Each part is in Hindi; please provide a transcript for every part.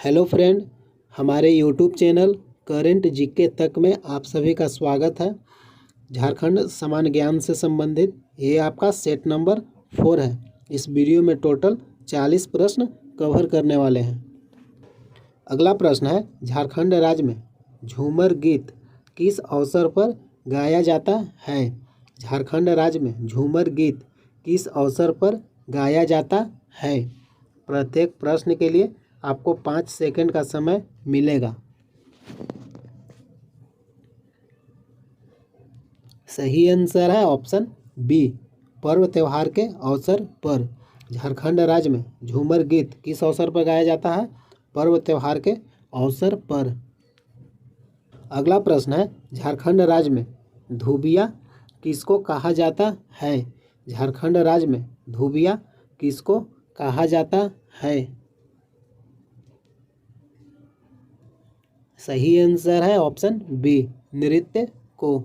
हेलो फ्रेंड, हमारे यूट्यूब चैनल करेंट जीके तक में आप सभी का स्वागत है। झारखंड समान ज्ञान से संबंधित ये आपका सेट नंबर 4 है। इस वीडियो में टोटल 40 प्रश्न कवर करने वाले हैं। अगला प्रश्न है, झारखंड राज्य में झूमर गीत किस अवसर पर गाया जाता है? झारखंड राज्य में झूमर गीत किस अवसर पर गाया जाता है? प्रत्येक प्रश्न के लिए आपको 5 सेकंड का समय मिलेगा। सही आंसर है ऑप्शन बी, पर्व त्योहार के अवसर पर। झारखंड राज्य में झूमर गीत किस अवसर पर गाया जाता है? पर्व त्योहार के अवसर पर। अगला प्रश्न है, झारखंड राज्य में धुबिया किसको कहा जाता है? झारखंड राज्य में धुबिया किसको कहा जाता है? सही आंसर है ऑप्शन बी, नृत्य को।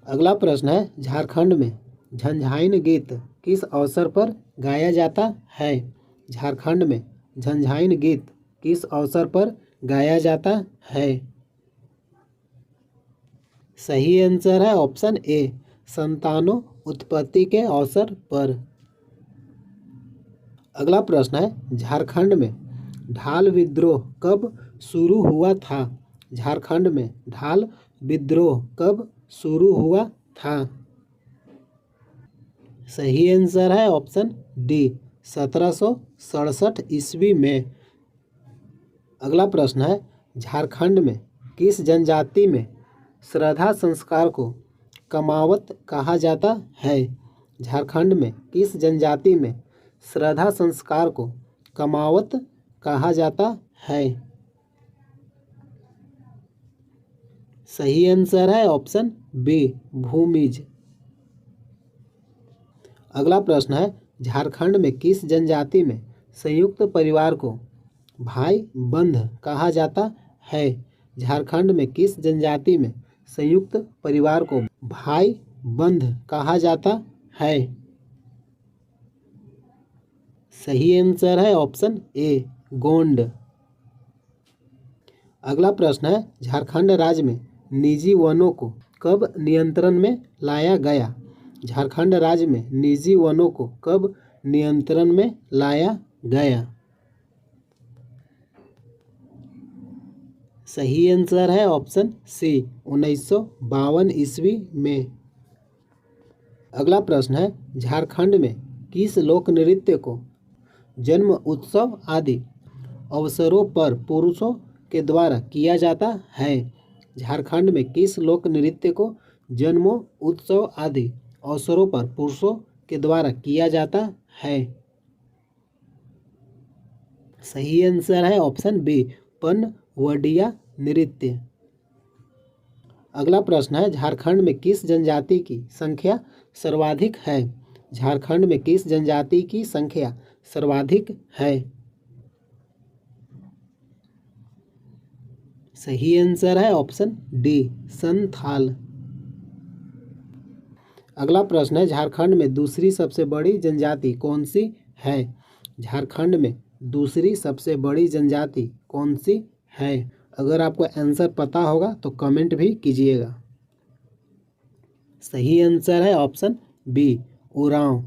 अगला प्रश्न है, झारखंड में झंझाइन गीत किस अवसर पर गाया जाता है? झारखंड में झंझाइन गीत किस अवसर पर गाया जाता है? सही आंसर है ऑप्शन ए, संतानों उत्पत्ति के अवसर पर। अगला प्रश्न है, झारखंड में ढाल विद्रोह कब शुरू हुआ था? झारखंड में ढाल विद्रोह कब शुरू हुआ था? सही आंसर है ऑप्शन डी, 1767 ईस्वी में। अगला प्रश्न है, झारखंड में किस जनजाति में श्राद्ध संस्कार को कमावत कहा जाता है? झारखंड में किस जनजाति में श्राद्ध संस्कार को कमावत कहा जाता है? सही आंसर है ऑप्शन बी, भूमिज। अगला प्रश्न है, झारखंड में किस जनजाति में संयुक्त परिवार को भाई बंध कहा जाता है? झारखंड में किस जनजाति में संयुक्त परिवार को भाई बंध कहा जाता है? सही आंसर है ऑप्शन ए, गोंड। अगला प्रश्न है, झारखंड राज्य में निजी वनों को कब नियंत्रण में लाया गया? झारखंड राज्य में निजी वनों को कब नियंत्रण में लाया गया? सही आंसर है ऑप्शन सी, 1952 ईस्वी में। अगला प्रश्न है, झारखंड में किस लोक नृत्य को जन्म उत्सव आदि अवसरों पर पुरुषों के द्वारा किया जाता है? झारखंड में किस लोक नृत्य को जन्मों उत्सव आदि अवसरों पर पुरुषों के द्वारा किया जाता है? सही आंसर है ऑप्शन बी, पनवड़िया नृत्य। अगला प्रश्न है, झारखंड में किस जनजाति की संख्या सर्वाधिक है? झारखंड में किस जनजाति की संख्या सर्वाधिक है? सही आंसर है ऑप्शन डी, संथाल। अगला प्रश्न है, झारखंड में दूसरी सबसे बड़ी जनजाति कौन सी है? झारखंड में दूसरी सबसे बड़ी जनजाति कौन सी है? अगर आपको आंसर पता होगा तो कमेंट भी कीजिएगा। सही आंसर है ऑप्शन बी, उरांव।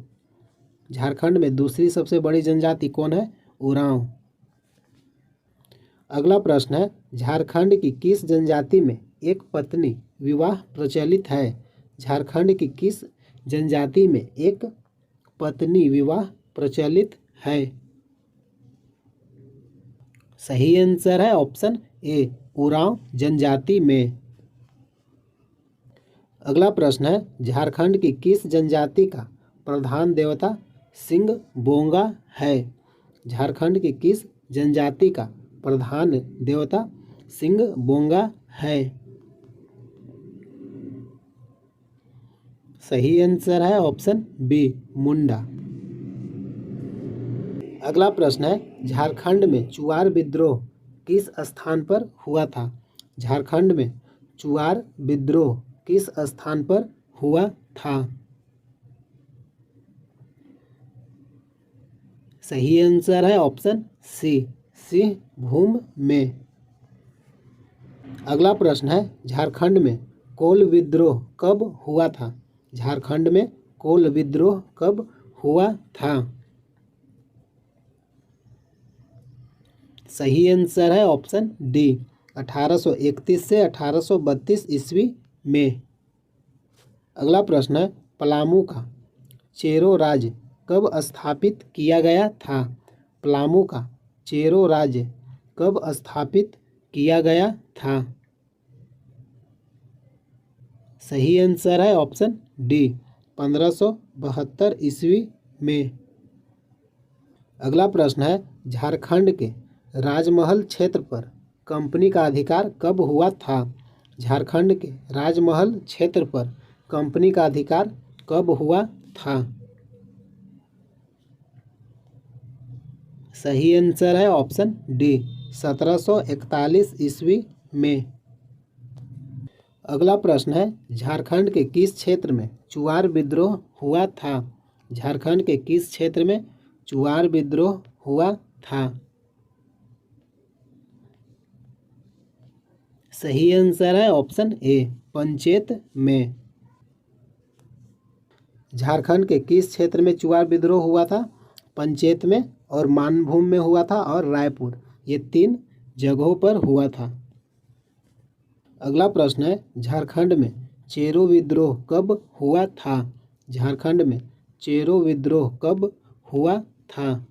झारखंड में दूसरी सबसे बड़ी जनजाति कौन है? उरांव। अगला प्रश्न है, झारखंड की किस जनजाति में एक पत्नी विवाह प्रचलित है? झारखंड की किस जनजाति में एक पत्नी विवाह प्रचलित है? सही आंसर है ऑप्शन ए, उरांव जनजाति में। अगला प्रश्न है, झारखंड की किस जनजाति का प्रधान देवता सिंह बोंगा है? झारखंड की किस जनजाति का प्रधान देवता सिंह बोंगा है? सही आंसर है ऑप्शन बी, मुंडा। अगला प्रश्न है, झारखंड में चुआर विद्रोह किस स्थान पर हुआ था? झारखंड में चुआर विद्रोह किस स्थान पर हुआ था? सही आंसर है ऑप्शन सी, सिंहभूम में। अगला प्रश्न है, झारखंड में कोल विद्रोह कब हुआ था? झारखंड में कोल विद्रोह कब हुआ था? सही आंसर है ऑप्शन डी, 1831 से 1832 ईस्वी में। अगला प्रश्न है, पलामू का चेरो राज्य कब स्थापित किया गया था? पलामू का चेरो राज्य कब स्थापित किया गया था? सही आंसर है ऑप्शन डी, 1572 ईस्वी में। अगला प्रश्न है, झारखंड के राजमहल क्षेत्र पर कंपनी का अधिकार कब हुआ था? झारखंड के राजमहल क्षेत्र पर कंपनी का अधिकार कब हुआ था? सही आंसर है ऑप्शन डी, 1741 ईस्वी में। अगला प्रश्न है, झारखंड के किस क्षेत्र में चुआर विद्रोह हुआ था? झारखंड के किस क्षेत्र में चुआर विद्रोह हुआ था? सही आंसर है ऑप्शन ए, पंचेत में। झारखंड के किस क्षेत्र में चुआर विद्रोह हुआ था? पंचेत में और मानभूम में हुआ था और रायपुर, ये 3 जगहों पर हुआ था। अगला प्रश्न है, झारखंड में चेरो विद्रोह कब हुआ था? झारखंड में चेरो विद्रोह कब हुआ था?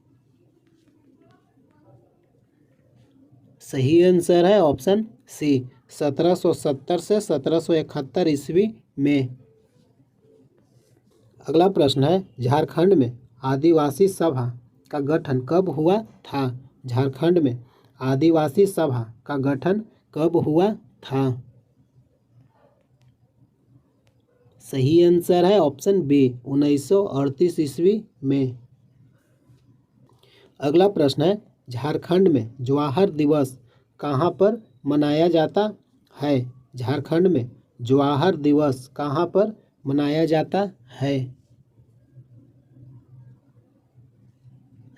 सही आंसर है ऑप्शन सी, 1770 से 1771 ईस्वी में। अगला प्रश्न है, झारखंड में आदिवासी सभा का गठन कब हुआ था? झारखंड में आदिवासी सभा का गठन कब हुआ था? सही आंसर है ऑप्शन बी, 1938 ईस्वी में। अगला प्रश्न है, झारखंड में जवाहर दिवस कहाँ पर मनाया जाता है? झारखंड में जवाहर दिवस कहाँ पर मनाया जाता है?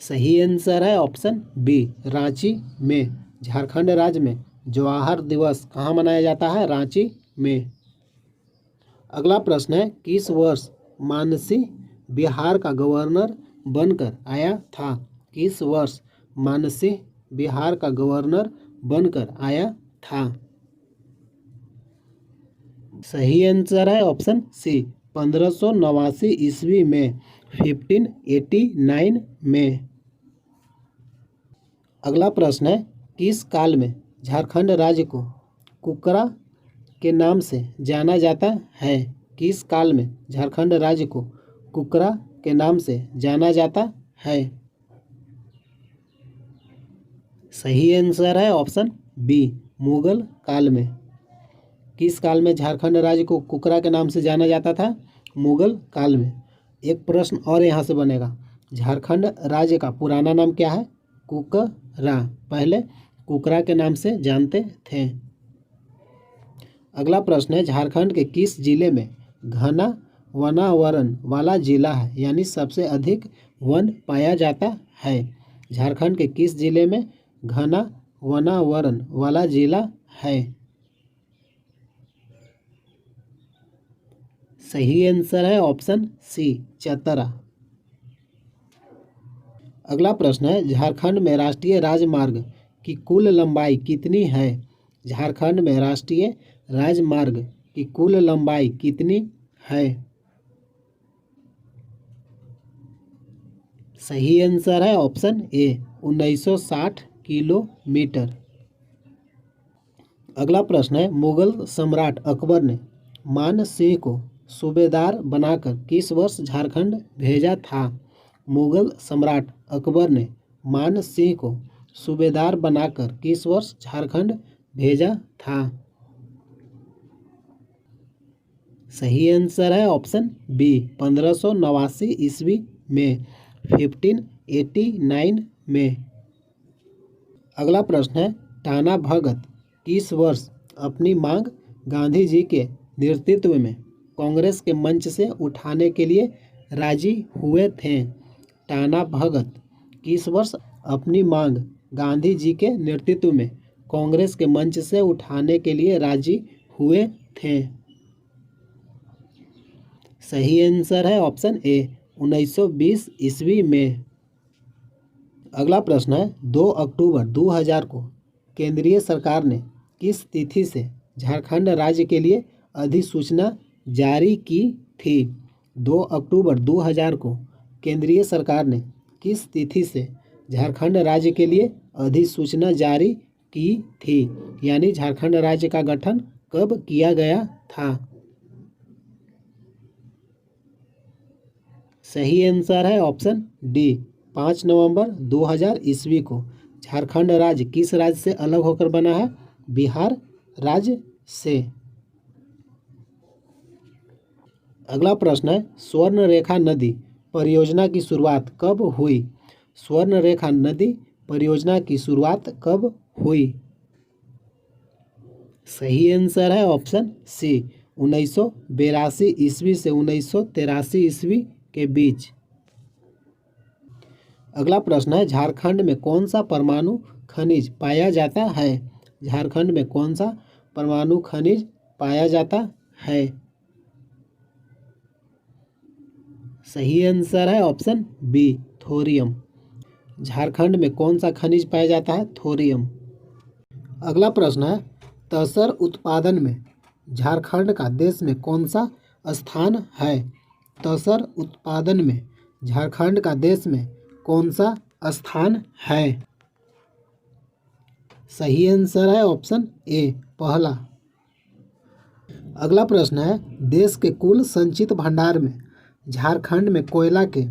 सही आंसर है ऑप्शन बी, रांची में। झारखंड राज्य में जवाहर दिवस कहाँ मनाया जाता है? रांची में। अगला प्रश्न है, किस वर्ष मानसी बिहार का गवर्नर बनकर आया था? किस वर्ष मानसी बिहार का गवर्नर बनकर आया था? सही आंसर है ऑप्शन सी, 1589 ईस्वी में, 1589 में। अगला प्रश्न है, किस काल में झारखंड राज्य को कुकरा के नाम से जाना जाता है? किस काल में झारखंड राज्य को कुकरा के नाम से जाना जाता है? सही आंसर है ऑप्शन बी, मुगल काल में। किस काल में झारखंड राज्य को कुकरा के नाम से जाना जाता था? मुगल काल में। एक प्रश्न और यहाँ से बनेगा, झारखंड राज्य का पुराना नाम क्या है? कुकरा, पहले कुकरा के नाम से जानते थे। अगला प्रश्न है, झारखंड के किस जिले में घना वनावरण वाला जिला है, यानी सबसे अधिक वन पाया जाता है? झारखंड के किस जिले में घना वनावरण वाला जिला है? सही आंसर है ऑप्शन सी, चतरा। अगला प्रश्न है, झारखंड में राष्ट्रीय राजमार्ग की कुल लंबाई कितनी है? झारखंड में राष्ट्रीय राजमार्ग की कुल लंबाई कितनी है? सही आंसर है ऑप्शन ए, 1960 किलोमीटर। अगला प्रश्न है, मुगल सम्राट अकबर ने मान सिंह को सूबेदार बनाकर किस वर्ष झारखंड भेजा था? मुगल सम्राट अकबर ने मान सिंह को सूबेदार बनाकर किस वर्ष झारखंड भेजा था? सही आंसर है ऑप्शन बी, 1589 ईस्वी में, 1589 में। अगला प्रश्न है, टाना भगत किस वर्ष अपनी मांग गांधी जी के नेतृत्व में कांग्रेस के मंच से उठाने के लिए राजी हुए थे? टाना भगत किस वर्ष अपनी मांग गांधी जी के नेतृत्व में कांग्रेस के मंच से उठाने के लिए राजी हुए थे? सही आंसर है ऑप्शन ए 1920 ईस्वी में। अगला प्रश्न है 2 अक्टूबर 2000 को केंद्रीय सरकार ने किस तिथि से झारखंड राज्य के लिए अधिसूचना जारी की थी? 2 अक्टूबर 2000 को केंद्रीय सरकार ने किस तिथि से झारखंड राज्य के लिए अधिसूचना जारी की थी? यानी झारखंड राज्य का गठन कब किया गया था? सही आंसर है ऑप्शन डी 5 नवंबर 2000 ईस्वी को। झारखंड राज्य किस राज्य से अलग होकर बना है? बिहार राज्य से। अगला प्रश्न है स्वर्ण रेखा नदी परियोजना की शुरुआत कब हुई? स्वर्ण रेखा नदी परियोजना की शुरुआत कब हुई? सही आंसर है ऑप्शन सी 1982 ईस्वी से 1983 ईस्वी के बीच। अगला प्रश्न है झारखंड में कौन सा परमाणु खनिज पाया जाता है? झारखंड में कौन सा परमाणु खनिज पाया जाता है? सही आंसर है ऑप्शन बी थोरियम। झारखंड में कौन सा खनिज पाया जाता है? थोरियम। अगला प्रश्न है तसर उत्पादन में झारखंड का देश में कौन सा स्थान है? तसर उत्पादन में झारखंड का देश में कौन सा स्थान है? सही आंसर है ऑप्शन ए पहला। अगला प्रश्न है देश के कुल संचित भंडार में झारखंड में कोयला के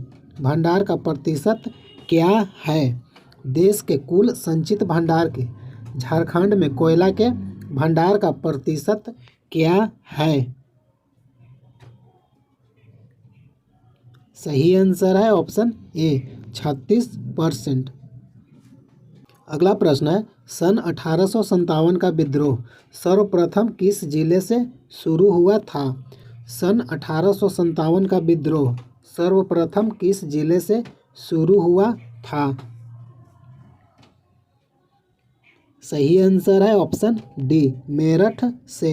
भंडार का प्रतिशत क्या है? देश के कुल संचित भंडार के झारखंड में कोयला के भंडार का प्रतिशत क्या है? सही आंसर है ऑप्शन ए 36%। अगला प्रश्न है सन 1857 का विद्रोह सर्वप्रथम किस जिले से शुरू हुआ था? सन 1857 का विद्रोह सर्वप्रथम किस जिले से शुरू हुआ था? सही आंसर है ऑप्शन डी मेरठ से।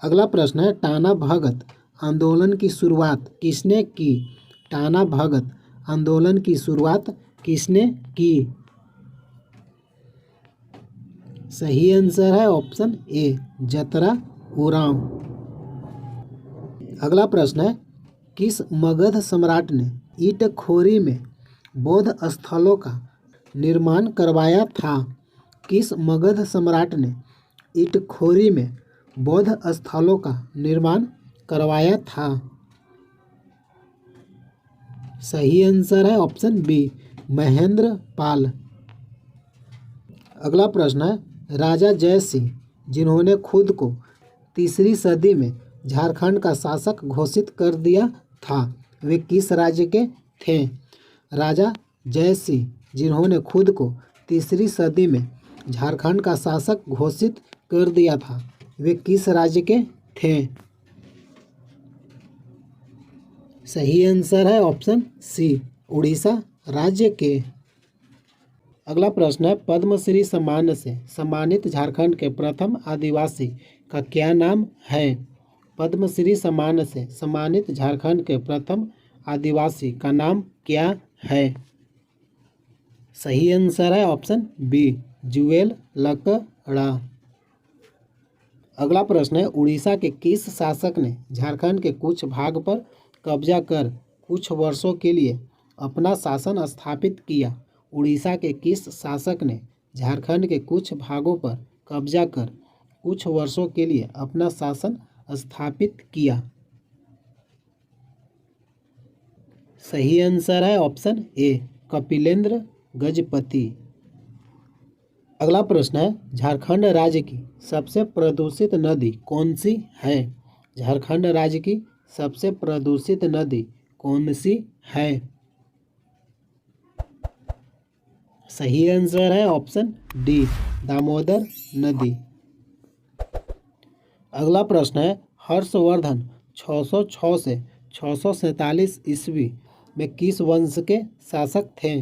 अगला प्रश्न है टाना भगत आंदोलन की शुरुआत किसने की? टाना भगत आंदोलन की शुरुआत किसने की? सही आंसर है ऑप्शन ए जतरा उरांव। अगला प्रश्न है किस मगध सम्राट ने ईटखोरी में बौद्ध स्थलों का निर्माण करवाया था? किस मगध सम्राट ने ईटखोरी में बौद्ध स्थलों का निर्माण करवाया था? सही आंसर है ऑप्शन बी महेंद्र पाल। अगला प्रश्न है राजा जय सिंह जिन्होंने खुद को 3री सदी में झारखंड का शासक घोषित कर दिया था वे किस राज्य के थे? राजा जय सिंह जिन्होंने खुद को 3री सदी में झारखंड का शासक घोषित कर दिया था वे किस राज्य के थे? सही आंसर है ऑप्शन सी उड़ीसा राज्य के। अगला प्रश्न है पद्मश्री सम्मान से सम्मानित झारखंड के प्रथम आदिवासी का क्या नाम है? पद्मश्री सम्मान से सम्मानित झारखंड के प्रथम आदिवासी का नाम क्या है? सही आंसर है ऑप्शन बी जुएल लकड़ा। अगला प्रश्न है उड़ीसा के किस शासक ने झारखंड के कुछ भाग पर कब्जा कर कुछ वर्षों के लिए अपना शासन स्थापित किया? उड़ीसा के किस शासक ने झारखंड के कुछ भागों पर कब्जा कर कुछ वर्षों के लिए अपना शासन स्थापित किया? सही आंसर है ऑप्शन ए कपिलेंद्र गजपति। अगला प्रश्न है झारखंड राज्य की सबसे प्रदूषित नदी कौन सी है? झारखंड राज्य की सबसे प्रदूषित नदी कौन सी है? सही आंसर है ऑप्शन डी दामोदर नदी। अगला प्रश्न है हर्षवर्धन 606 से 647 ईस्वी में किस वंश के शासक थे?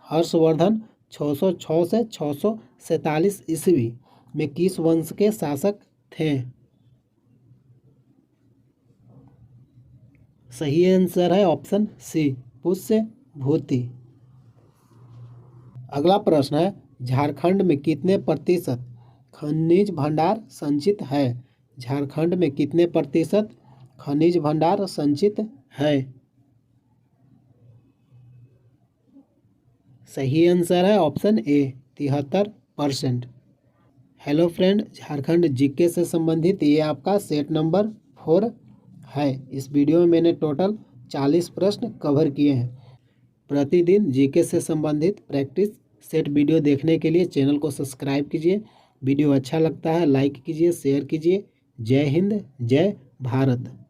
हर्षवर्धन 606 से 647 ईस्वी में किस वंश के शासक थे? सही आंसर है ऑप्शन सी, पुष्य भूति। अगला प्रश्न है, झारखंड में कितने प्रतिशत खनिज भंडार संचित है? झारखंड में कितने प्रतिशत खनिज भंडार संचित है? सही आंसर है option A, 73%। Hello friend, Jharkhand GK से संबंधित ये आपका सेट नंबर 4 है। इस वीडियो में मैंने टोटल 40 प्रश्न कवर किए हैं। प्रतिदिन जीके से संबंधित प्रैक्टिस सेट वीडियो देखने के लिए चैनल को सब्सक्राइब कीजिए। वीडियो अच्छा लगता है लाइक कीजिए, शेयर कीजिए। जय हिंद, जय भारत।